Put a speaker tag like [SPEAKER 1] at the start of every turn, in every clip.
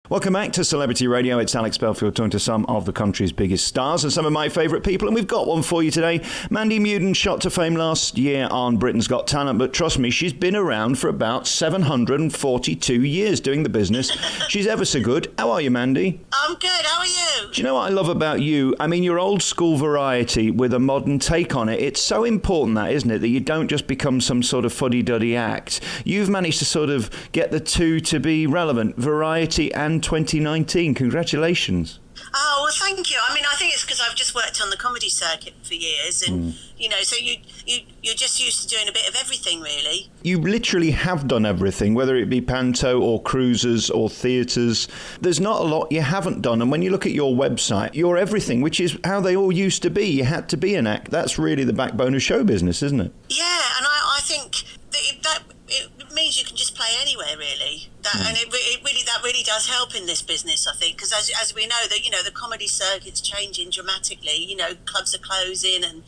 [SPEAKER 1] Welcome back to Celebrity Radio. It's Alex Belfield talking to some of the country's biggest stars and some of my favourite people. And we've got one for you today. Mandy Muden shot to fame last year on Britain's Got Talent. But trust me, she's been around for about 742 years doing the business. She's ever so good. How are you, Mandy?
[SPEAKER 2] I'm good. How are you?
[SPEAKER 1] Do you know what I love about you? I mean, your old school variety with a modern take on it. It's so important, that, isn't it? That you don't just become some sort of fuddy-duddy act. You've managed to sort of get the two to be relevant. Variety and 2019. Congratulations.
[SPEAKER 2] Oh, well, thank you. I mean, I think it's because I've just worked on the comedy circuit for years, and so you're just used to doing a bit of everything, really.
[SPEAKER 1] You literally have done everything, whether it be panto or cruises or theatres. There's not a lot you haven't done, and when you look at your website, you're everything, which is how they all used to be. You had to be an act. That's really the backbone of show business, isn't it?
[SPEAKER 2] Yeah, and I think that it means you can just play anywhere, really. And it really does help in this business, I think, because as we know, the comedy circuit's changing dramatically. Clubs are closing, and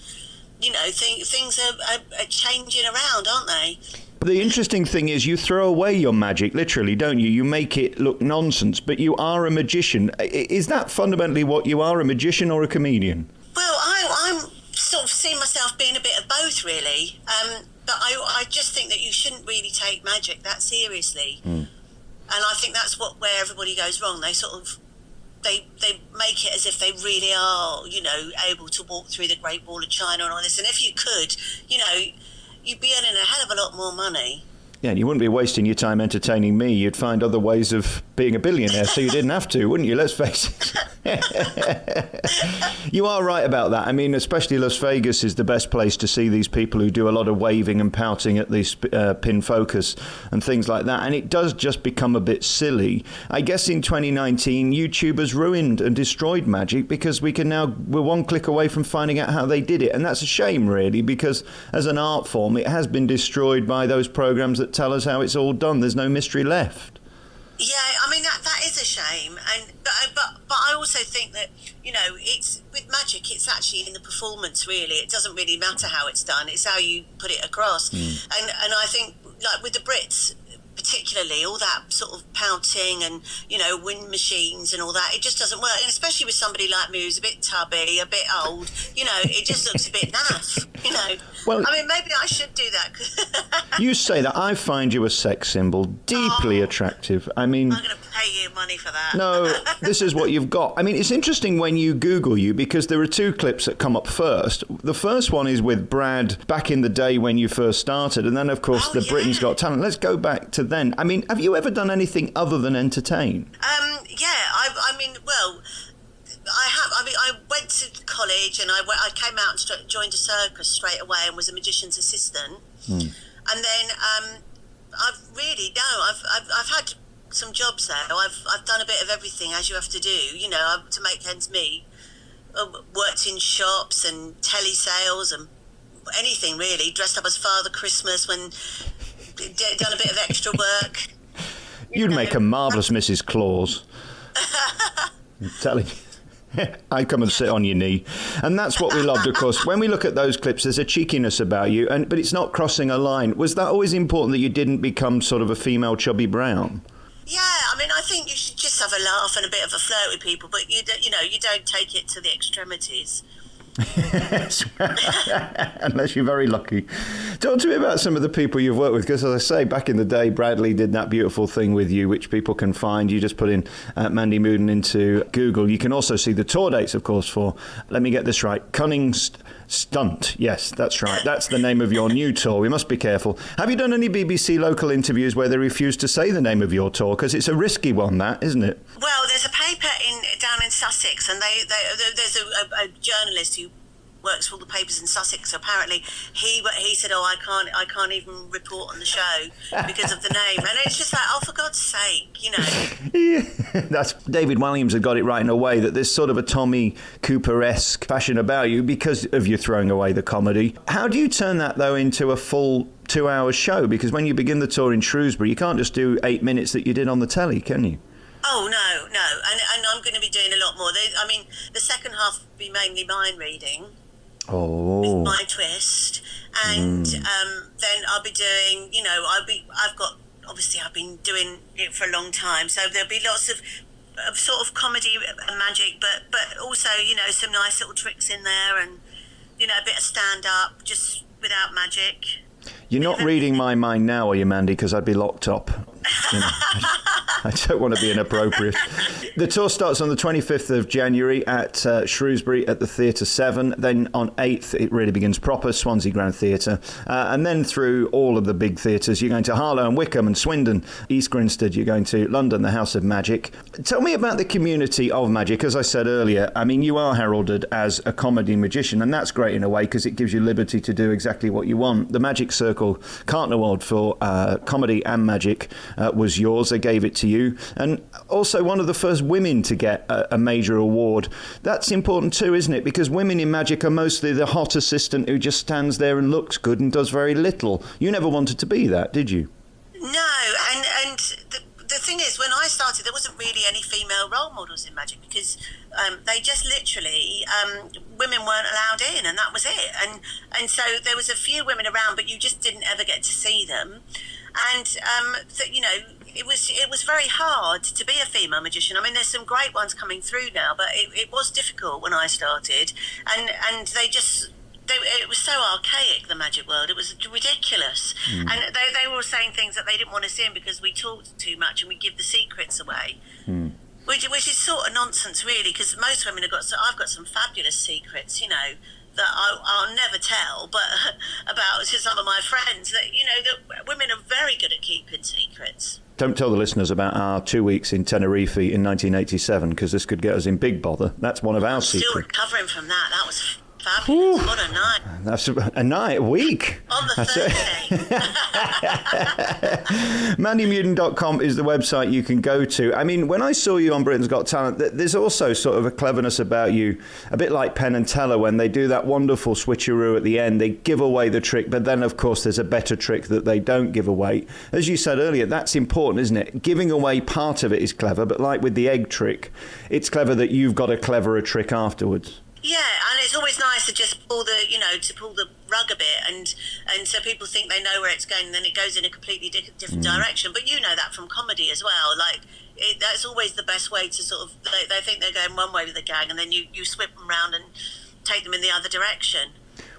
[SPEAKER 2] things are changing around, aren't they?
[SPEAKER 1] The interesting thing is you throw away your magic, literally, don't you? You make it look nonsense, but you are a magician. Is that fundamentally what you are, a magician or a comedian?
[SPEAKER 2] Well, I'm sort of seeing myself being a bit of both, really. But I just think that you shouldn't really take magic that seriously. And I think that's where everybody goes wrong. They sort of they make it as if they really are, able to walk through the Great Wall of China and all this. And if you could, you'd be earning a hell of a lot more money.
[SPEAKER 1] Yeah, and you wouldn't be wasting your time entertaining me. You'd find other ways of being a billionaire, so you didn't have to, wouldn't you? Let's face it. You are right about that. I mean, especially Las Vegas is the best place to see these people who do a lot of waving and pouting at these pin focus and things like that. And it does just become a bit silly. I guess in 2019, YouTube has ruined and destroyed magic because we're one click away from finding out how they did it. And that's a shame, really, because as an art form, it has been destroyed by those programs that tell us how it's all done. There's no mystery left.
[SPEAKER 2] Yeah, I mean that is a shame, but I also think that it's with magic. It's actually in the performance. Really, it doesn't really matter how it's done. It's how you put it across. And I think, like with the Brits, particularly, all that sort of pouting and wind machines and all that, it just doesn't work. And especially with somebody like me who's a bit tubby, a bit old, it just looks a bit naff. Well, I mean, maybe I should do that.
[SPEAKER 1] You say that. I find you a sex symbol, deeply attractive. I mean,
[SPEAKER 2] I'm going to pay you money for that.
[SPEAKER 1] No, this is what you've got. I mean, it's interesting when you Google you, because there are two clips that come up first. The first one is with Brad back in the day when you first started, and then, of course, Britain's Got Talent. Let's go back to then. I mean, have you ever done anything other than entertain?
[SPEAKER 2] Yeah, I mean, well, I have. I mean, I went to college and I came out and joined a circus straight away and was a magician's assistant. And then I've had some jobs there. I've done a bit of everything, as you have to do, to make ends meet. Worked in shops and telesales and anything really. Dressed up as Father Christmas when done a bit of extra work.
[SPEAKER 1] You'd make a marvellous Mrs. Claus. I'm telling you. I'd come and sit on your knee. And that's what we loved, of course. When we look at those clips, there's a cheekiness about you, but it's not crossing a line. Was that always important that you didn't become sort of a female Chubby Brown?
[SPEAKER 2] Yeah, I mean, I think you should just have a laugh and a bit of a flirt with people, but you don't take it to the extremities.
[SPEAKER 1] Unless you're very lucky. Talk to me about some of the people you've worked with, because as I say, back in the day, Bradley did that beautiful thing with you, which people can find. You just put in Mandy Muden into Google. You can also see the tour dates, of course, for, let me get this right, Cunning Stunt. Yes, that's right. That's the name of your new tour. We must be careful. Have you done any BBC local interviews where they refuse to say the name of your tour? Because it's a risky one, that, isn't it?
[SPEAKER 2] Well, there's a paper down in Sussex, and there's a journalist who works for all the papers in Sussex. Apparently, he said, "Oh, I can't even report on the show because of the name." And it's just like, oh, for God's sake,
[SPEAKER 1] Yeah, that's David Walliams had got it right in a way, that there's sort of a Tommy Cooper-esque fashion about you because of you throwing away the comedy. How do you turn that though into a full 2-hour show? Because when you begin the tour in Shrewsbury, you can't just do 8 minutes that you did on the telly, can you?
[SPEAKER 2] Oh, no. And I'm going to be doing a lot more. I mean, the second half will be mainly mind reading.
[SPEAKER 1] Oh.
[SPEAKER 2] With my twist. And then I'll be doing, I've been doing it for a long time. So there'll be lots of of sort of comedy and magic, but also, you know, some nice little tricks in there, and, you know, a bit of stand-up, just without magic.
[SPEAKER 1] You're not reading my mind now, are you, Mandy? Because I'd be locked up. You know, I don't want to be inappropriate. The tour starts on the 25th of January at Shrewsbury at the Theatre 7. Then on 8th, it really begins proper, Swansea Grand Theatre. And then through all of the big theatres, you're going to Harlow and Wickham and Swindon, East Grinstead, you're going to London, the House of Magic. Tell me about the community of magic. As I said earlier, I mean, you are heralded as a comedy magician, and that's great in a way because it gives you liberty to do exactly what you want. The Magic Circle Carlton Award for comedy and magic was yours. They gave it to you. And also one of the first women to get a major award. That's important too, isn't it? Because women in magic are mostly the hot assistant who just stands there and looks good and does very little. You never wanted to be that, did you?
[SPEAKER 2] No, and the thing is, when I started, there wasn't really any female role models in magic because they just literally, women weren't allowed in, and that was it. And so there was a few women around, but you just didn't ever get to see them. And you know, it was very hard to be a female magician. I mean, there's some great ones coming through now, but it was difficult when I started, and it was so archaic, the magic world. It was ridiculous. And they were saying things that they didn't want us in because we talked too much and we give the secrets away. Which is sort of nonsense, really, because most women I've got some fabulous secrets, you know, that I'll never tell, but about to some of my friends, that, you know, that women are very good at keeping secrets. Don't
[SPEAKER 1] tell the listeners about our 2 weeks in Tenerife in 1987, because this could get us in big bother. That's one of our secrets.
[SPEAKER 2] Still recovering from that. That was fabulous. What a night.
[SPEAKER 1] That's a week.
[SPEAKER 2] On the Thursday.
[SPEAKER 1] MandyMuden.com is the website you can go to. I mean, when I saw you on Britain's Got Talent, there's also sort of a cleverness about you, a bit like Penn and Teller when they do that wonderful switcheroo at the end. They give away the trick, but then, of course, there's a better trick that they don't give away. As you said earlier, that's important, isn't it? Giving away part of it is clever, but like with the egg trick, it's clever that you've got a cleverer trick afterwards.
[SPEAKER 2] Yeah, and it's always nice to just pull the rug a bit, and so people think they know where it's going, and then it goes in a completely different direction. But you know that from comedy as well. Like, that's always the best way to sort of, they think they're going one way with the gang, and then you swip them round and take them in the other direction.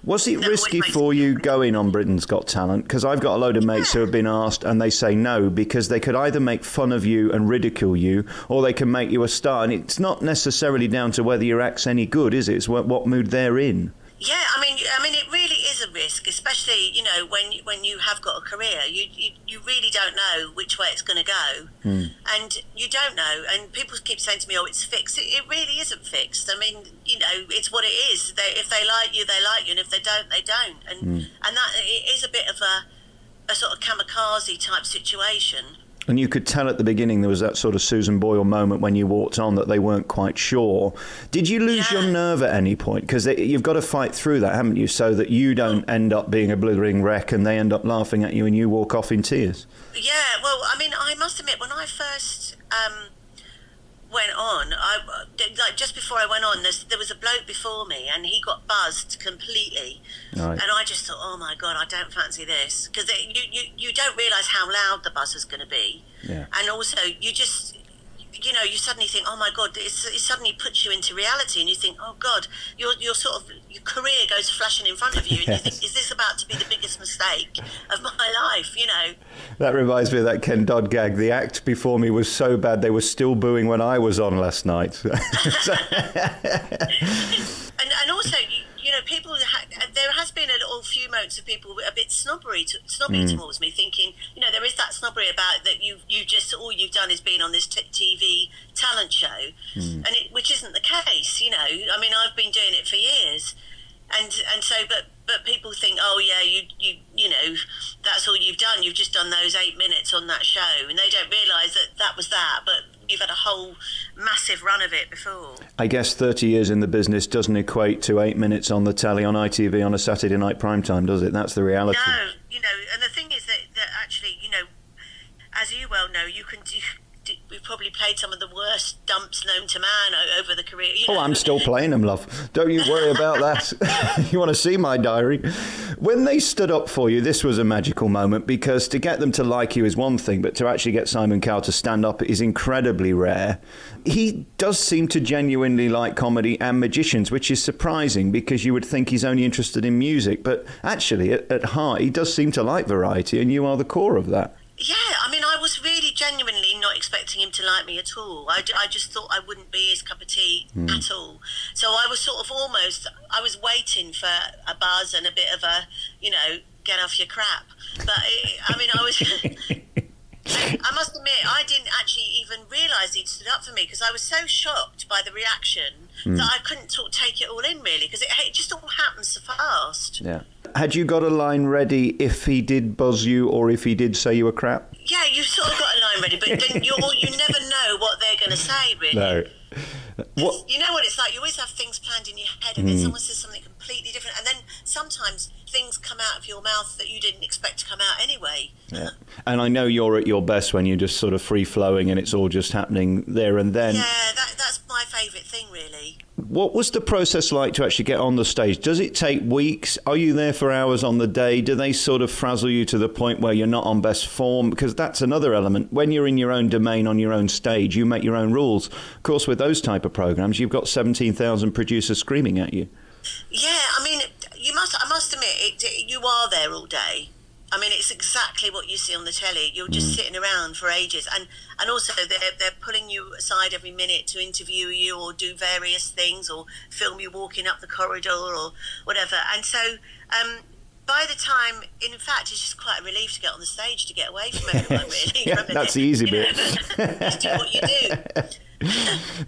[SPEAKER 1] Was it risky for you going on Britain's Got Talent? Because I've got a load of mates who have been asked and they say no, because they could either make fun of you and ridicule you, or they can make you a star. And it's not necessarily down to whether your act's any good, is it? It's what mood they're in.
[SPEAKER 2] Yeah, I mean, it really is a risk, especially, you know, when you have got a career. You really don't know which way it's going to go, and you don't know. And people keep saying to me, "Oh, it's fixed." It really isn't fixed. I mean, you know, it's what it is. If they like you, they like you, and if they don't, they don't. And that it is a bit of a sort of kamikaze type situation.
[SPEAKER 1] And you could tell at the beginning there was that sort of Susan Boyle moment when you walked on that they weren't quite sure. Did you lose your nerve at any point? Because you've got to fight through that, haven't you, so that you don't end up being a blithering wreck and they end up laughing at you and you walk off in tears.
[SPEAKER 2] Yeah, well, I mean, I must admit, when I first went on, like just before I went on, there was a bloke before me and he got buzzed completely. Right. And I just thought, oh my God, I don't fancy this, because you don't realise how loud the buzz is going to be. Yeah. And also you just, you know, you suddenly think, oh my God, it suddenly puts you into reality, and you think, oh God, your career goes flashing in front of you, and you think, is this about to be the biggest mistake of my life, you know?
[SPEAKER 1] That reminds me of that Ken Dodd gag. The act before me was so bad they were still booing when I was on last night.
[SPEAKER 2] And also, you know, there has been a little few moments of people a bit snobby towards me, thinking, you know, there is that snobbery about that you just, all you've done is been on this TV talent show, and which isn't the case, you know. I mean, I've been doing it for years, and so, but people think, oh yeah, you know, that's all you've done. You've just done those 8 minutes on that show, and they don't realise that was that, but you've had a whole massive run of it before.
[SPEAKER 1] I guess 30 years in the business doesn't equate to 8 minutes on the telly on ITV on a Saturday night primetime, does it? That's the reality.
[SPEAKER 2] No, you know, and the thing is that actually, you know, as you well know, you can do, we've probably played some of the worst dumps known to man over the career. You know?
[SPEAKER 1] Oh, I'm still playing them, love. Don't you worry about that. You want to see my diary? When they stood up for you, this was a magical moment, because to get them to like you is one thing, but to actually get Simon Cowell to stand up is incredibly rare. He does seem to genuinely like comedy and magicians, which is surprising, because you would think he's only interested in music. But actually, at heart, he does seem to like variety, and you are the core of that.
[SPEAKER 2] Yeah, I mean, I was really genuinely not expecting him to like me at all. I just thought I wouldn't be his cup of tea at all. So I was sort of I was waiting for a buzz and a bit of a, get off your crap. But, I was... I must admit, I didn't actually even realise he'd stood up for me, because I was so shocked by the reaction that I couldn't sort of take it all in, really, because it just all happened so fast.
[SPEAKER 1] Yeah. Had you got a line ready if he did buzz you, or if he did say you were crap?
[SPEAKER 2] Yeah, you sort of got a line ready, but then you never know what they're going to say, really.
[SPEAKER 1] No.
[SPEAKER 2] What? You know what it's like? You always have things planned in your head, and then someone says something completely different, and then sometimes things come out of your mouth that you didn't expect to come out anyway.
[SPEAKER 1] Yeah. And I know you're at your best when you're just sort of free-flowing and it's all just happening there and then.
[SPEAKER 2] Yeah, that's my favourite thing, really.
[SPEAKER 1] What was the process like to actually get on the stage? Does it take weeks? Are you there for hours on the day? Do they sort of frazzle you to the point where you're not on best form? Because that's another element. When you're in your own domain on your own stage, you make your own rules. Of course, with those type of programs, you've got 17,000 producers screaming at you.
[SPEAKER 2] Yeah, I mean, I must admit, you are there all day. I mean, it's exactly what you see on the telly. You're just sitting around for ages, and also they're pulling you aside every minute to interview you or do various things or film you walking up the corridor or whatever. And so, by the time, in fact, it's just quite a relief to get on the stage, to get away from everyone, really.
[SPEAKER 1] Yeah, that's the easy bit.
[SPEAKER 2] Just do what you do.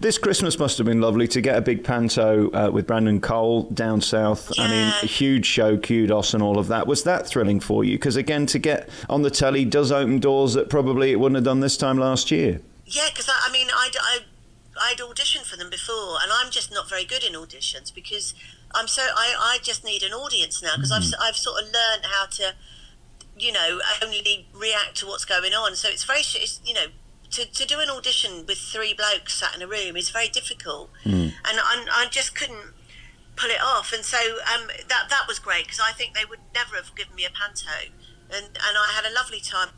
[SPEAKER 1] This Christmas must have been lovely to get a big panto with Brandon Cole down south.
[SPEAKER 2] Yeah.
[SPEAKER 1] I mean, a huge show, kudos and all of that. Was that thrilling for you? Because again, to get on the telly does open doors that probably it wouldn't have done this time last year.
[SPEAKER 2] Yeah, because I'd auditioned for them before, and I'm just not very good in auditions, because I just need an audience now, because I've sort of learned how to, only react to what's going on. So it's to do an audition with three blokes sat in a room is very difficult, and I just couldn't pull it off. And so that was great, because I think they would never have given me a panto, and I had a lovely time.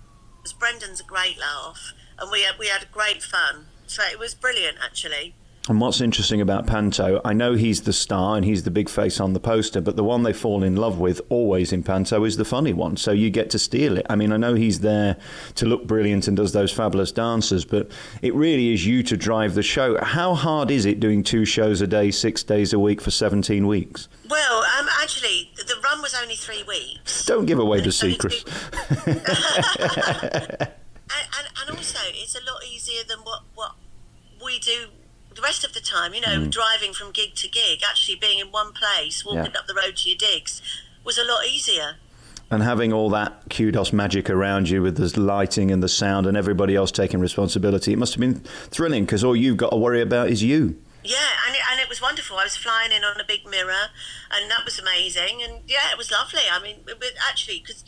[SPEAKER 2] Brendan's a great laugh, and we had great fun. So it was brilliant, actually.
[SPEAKER 1] And what's interesting about panto, I know he's the star and he's the big face on the poster, but the one they fall in love with always in panto is the funny one. So you get to steal it. I mean, I know he's there to look brilliant and does those fabulous dances, but it really is you to drive the show. How hard is it doing 2 shows a day, 6 days a week for 17 weeks?
[SPEAKER 2] Well, actually, the run was only 3 weeks.
[SPEAKER 1] Don't give away the secret.
[SPEAKER 2] And also, it's a lot easier than what we do the rest of the time, driving from gig to gig. Actually being in one place, walking up the road to your digs, was a lot easier.
[SPEAKER 1] And having all that kudos magic around you with the lighting and the sound and everybody else taking responsibility, it must have been thrilling, because all you've got to worry about is you.
[SPEAKER 2] Yeah, and it was wonderful. I was flying in on a big mirror, and that was amazing. And yeah, it was lovely. I mean, actually, because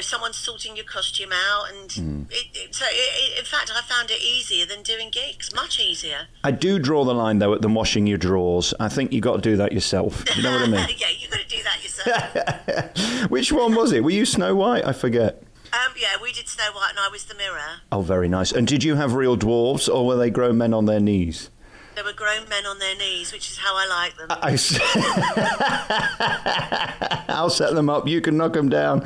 [SPEAKER 2] someone's sorting your costume out, and in fact, I found it easier than doing gigs, much easier.
[SPEAKER 1] I do draw the line, though, at them washing your drawers. I think you got to do that yourself. You know what I mean?
[SPEAKER 2] Yeah, you got to do that yourself.
[SPEAKER 1] Which one was it? Were you Snow White? I forget.
[SPEAKER 2] Yeah, we did Snow White, and I was the mirror.
[SPEAKER 1] Oh, very nice. And did you have real dwarves, or were they grown men on their knees?
[SPEAKER 2] There were grown men on their knees, which is how I like them.
[SPEAKER 1] I'll set them up. You can knock them down.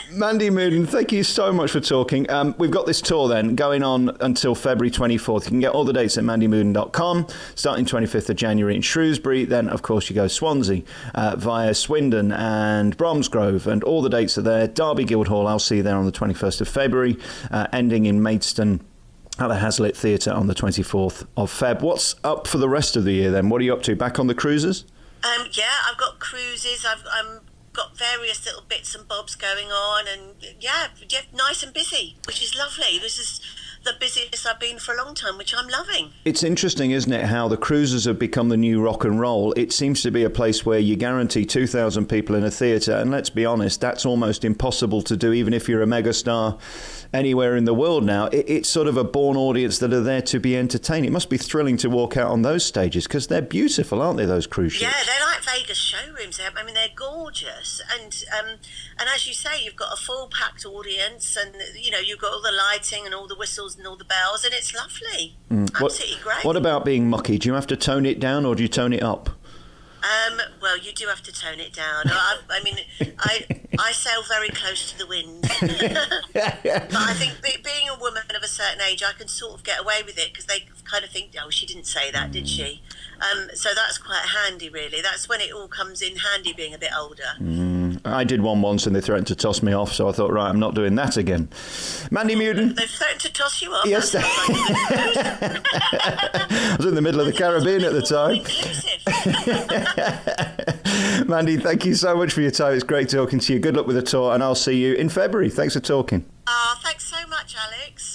[SPEAKER 1] Mandy Muden, thank you so much for talking. We've got this tour then going on until February 24th. You can get all the dates at mandymuden.com, starting 25th of January in Shrewsbury. Then, of course, you go Swansea via Swindon and Bromsgrove, and all the dates are there. Derby Guildhall, I'll see you there on the 21st of February, ending in Maidstone at the Hazlitt Theatre on the 24th of Feb. What's up for the rest of the year then? What are you up to? Back on the cruises?
[SPEAKER 2] Yeah, I've got cruises. I've got various little bits and bobs going on, and yeah, nice and busy, which is lovely. This is the busiest I've been for a long time, which I'm loving. It's
[SPEAKER 1] interesting, isn't it, how the cruises have become the new rock and roll. It seems to be a place where you guarantee 2,000 people in a theatre, and let's be honest, that's almost impossible to do, even if you're a megastar anywhere in the world now, it's sort of a born audience that are there to be entertained. It must be thrilling to walk out on those stages because they're beautiful, aren't they, those cruise ships?
[SPEAKER 2] Yeah, they're like Vegas showrooms. I mean, they're gorgeous. And as you say, you've got a full-packed audience and, you've got all the lighting and all the whistles and all the bells, and it's lovely. Absolutely great.
[SPEAKER 1] What about being mucky? Do you have to tone it down or do you tone it up?
[SPEAKER 2] Well, you do have to tone it down. I mean, I sail very close to the wind. But I think being a woman of a certain age, I can sort of get away with it because they kind of think, oh, she didn't say that, did she? So that's quite handy, really. That's when it all comes in handy, being a bit older.
[SPEAKER 1] I did one once and they threatened to toss me off, so I thought, right, I'm not doing that again. Mandy Muden.
[SPEAKER 2] They've threatened to toss you off?
[SPEAKER 1] Yes. I was in the middle of the Caribbean at the time. Mandy, thank you so much for your time. It's great talking to you. Good luck with the tour, and I'll see you in February. Thanks for talking.
[SPEAKER 2] Thanks so much, Alex.